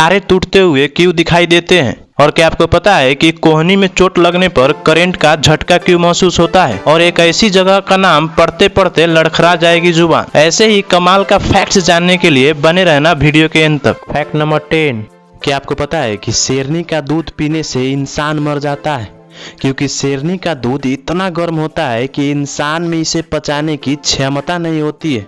तारे टूटते हुए क्यों दिखाई देते हैं? और क्या आपको पता है कि कोहनी में चोट लगने पर करंट का झटका क्यों महसूस होता है? और एक ऐसी जगह का नाम पढ़ते पढ़ते लड़खड़ा जाएगी जुबान। ऐसे ही कमाल का फैक्ट्स जानने के लिए बने रहना वीडियो के अंत तक। फैक्ट नंबर 10, क्या आपको पता है कि शेरनी का दूध पीने से इंसान मर जाता है? क्योंकि शेरनी का दूध इतना गर्म होता है कि इंसान में इसे पचाने की क्षमता नहीं होती है।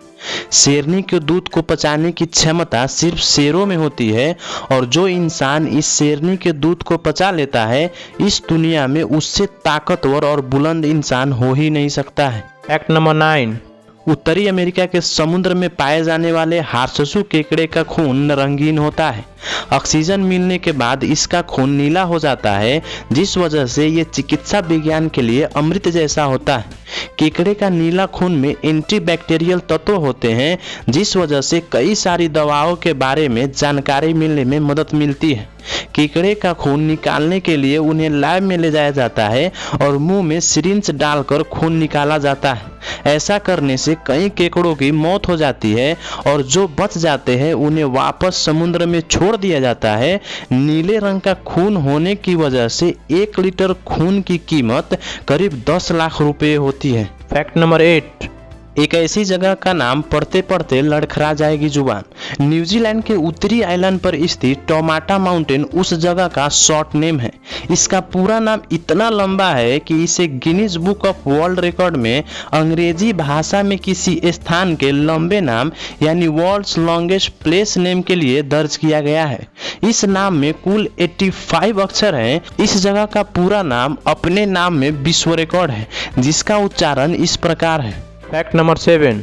शेरनी के दूध को पचाने की क्षमता सिर्फ शेरों में होती है, और जो इंसान इस शेरनी के दूध को पचा लेता है, इस दुनिया में उससे ताकतवर और बुलंद इंसान हो ही नहीं सकता है। फैक्ट नंबर 9, उत्तरी अमेरिका के समुद्र में पाए जाने वाले हारसू केकड़े का खून रंगीन होता है। ऑक्सीजन मिलने के बाद इसका खून नीला हो जाता है, जिस वजह से ये चिकित्सा विज्ञान के लिए अमृत जैसा होता है। केकड़े का नीला खून में एंटीबैक्टीरियल तत्व होते हैं, जिस वजह से कई सारी दवाओं के बारे में जानकारी मिलने में मदद मिलती है। केकड़े का खून निकालने के लिए उन्हें लैब में ले जाया जाता है और मुंह में सिरिंज डालकर खून निकाला जाता है। ऐसा करने से कई केकड़ों की मौत हो जाती है, और जो बच जाते हैं उन्हें वापस समुद्र में छोड़ दिया जाता है। नीले रंग का खून होने की वजह से 1 लीटर खून की कीमत करीब 10 लाख रुपए होती है। फैक्ट नंबर 8, एक ऐसी जगह का नाम पढ़ते पढ़ते लड़खड़ा जाएगी जुबान। न्यूजीलैंड के उत्तरी आइलैंड पर स्थित टोमाटा माउंटेन उस जगह का शॉर्ट नेम है। इसका पूरा नाम इतना लंबा है कि इसे Guinness book of world record में अंग्रेजी भाषा में किसी स्थान के लंबे नाम यानी वर्ल्ड्स लॉन्गेस्ट प्लेस नेम के लिए दर्ज किया गया है। इस नाम में कुल 85 अक्षर हैं। इस जगह का पूरा नाम अपने नाम में विश्व रिकॉर्ड है, जिसका उच्चारण इस प्रकार है। फैक्ट नंबर 7,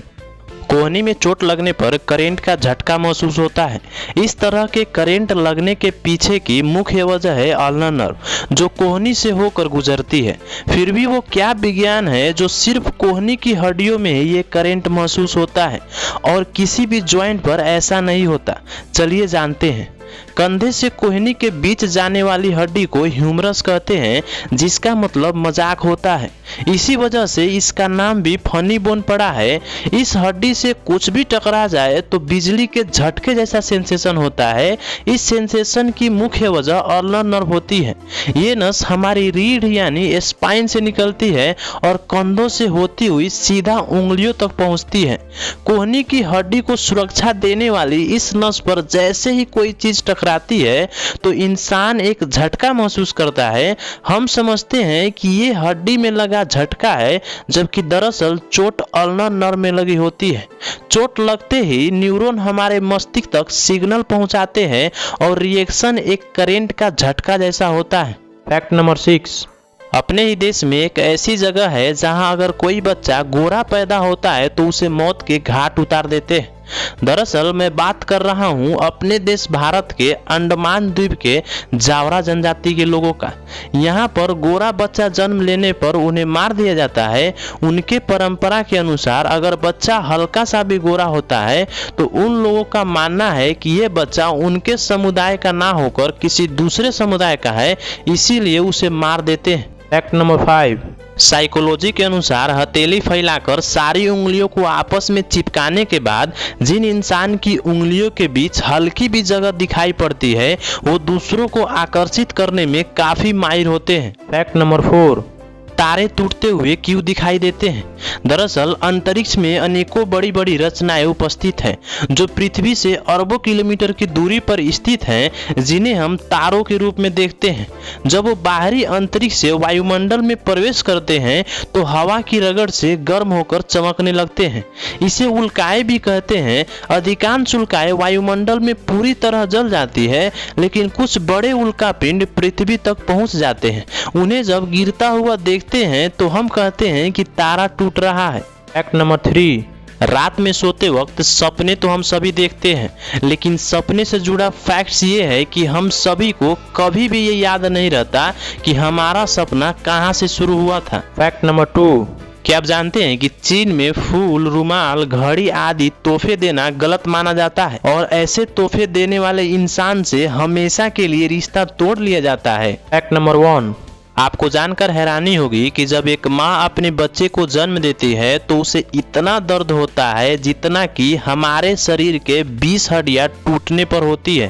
कोहनी में चोट लगने पर करंट का झटका महसूस होता है। इस तरह के करंट लगने के पीछे की मुख्य वजह है अल्नर नर्व, जो कोहनी से होकर गुजरती है। फिर भी वो क्या विज्ञान है जो सिर्फ कोहनी की हड्डियों में ही ये करंट महसूस होता है और किसी भी जॉइंट पर ऐसा नहीं होता? चलिए जानते हैं। कंधे से कोहनी के बीच जाने वाली हड्डी को ह्यूमरस कहते हैं, जिसका मतलब मजाक होता है। इसी वजह से इसका नाम भी फनी बोन पड़ा है। इस हड्डी से कुछ भी टकरा जाए तो बिजली के झटके जैसा सेंसेशन होता है। इस सेंसेशन की मुख्य वजह अल्नर नर्व होती है। ये नस हमारी रीढ़ यानी स्पाइन से निकलती है और कंधों से होती हुई सीधा उंगलियों तक पहुंचती है। कोहनी की हड्डी को सुरक्षा देने वाली इस नस पर जैसे ही कोई चीज टकराती है तो इंसान एक झटका महसूस करता है। हम समझते हैं कि ये हड्डी में लगा झटका है, जबकि दरअसल चोट अल्नर नर्व में लगी होती है। चोट लगते ही न्यूरॉन हमारे मस्तिष्क तक सिग्नल पहुंचाते हैं और रिएक्शन एक करंट का झटका जैसा होता है। फैक्ट नंबर 6, अपने ही देश में एक ऐसी जगह है जहां अगर कोई बच्चा गोरा पैदा होता है तो उसे मौत के घाट उतार देते हैं। दरअसल मैं बात कर रहा हूं अपने देश भारत के अंडमान द्वीप के जावरा जनजाति के लोगों का। यहां पर गोरा बच्चा जन्म लेने पर उन्हें मार दिया जाता है। उनके परंपरा के अनुसार अगर बच्चा हल्का सा भी गोरा होता है तो उन लोगों का मानना है कि यह बच्चा उनके समुदाय का ना होकर किसी दूसरे समुदाय का है, इसीलिए उसे मार देते हैं। फैक्ट नंबर 5, साइकोलॉजी के अनुसार हथेली फैलाकर सारी उंगलियों को आपस में चिपकाने के बाद जिन इंसान की उंगलियों के बीच हल्की भी जगह दिखाई पड़ती है, वो दूसरों को आकर्षित करने में काफी माहिर होते हैं। फैक्ट नंबर 4, तारे टूटते हुए क्यों दिखाई देते हैं? दरअसल अंतरिक्ष में अनेकों बड़ी बड़ी रचनाएं उपस्थित हैं, जो पृथ्वी से अरबों किलोमीटर की दूरी पर स्थित हैं, जिन्हें हम तारों के रूप में देखते हैं। जब वो बाहरी अंतरिक्ष से वायुमंडल में प्रवेश करते हैं तो हवा की रगड़ से गर्म होकर चमकने लगते हैं। इसे उल्काएं भी कहते हैं। अधिकांश उल्काएं वायुमंडल में पूरी तरह जल जाती है, लेकिन कुछ बड़े उल्कापिंड पृथ्वी तक पहुंच जाते हैं। उन्हें जब गिरता हुआ देखते हैं तो हम कहते हैं कि तारा टूट रहा है। फैक्ट नंबर 3, रात में सोते वक्त सपने तो हम सभी देखते हैं, लेकिन सपने से जुड़ा फैक्ट्स ये है कि हम सभी को कभी भी ये याद नहीं रहता कि हमारा सपना कहाँ से शुरू हुआ था। फैक्ट नंबर 2, क्या आप जानते हैं कि चीन में फूल, रुमाल, घड़ी आदि तोहफे देना गलत माना जाता है और ऐसे तोहफे देने वाले इंसान से हमेशा के लिए रिश्ता तोड़ लिया जाता है। फैक्ट नंबर 1, आपको जानकर हैरानी होगी कि जब एक माँ अपने बच्चे को जन्म देती है तो उसे इतना दर्द होता है जितना कि हमारे शरीर के 20 हड्डियां टूटने पर होती है।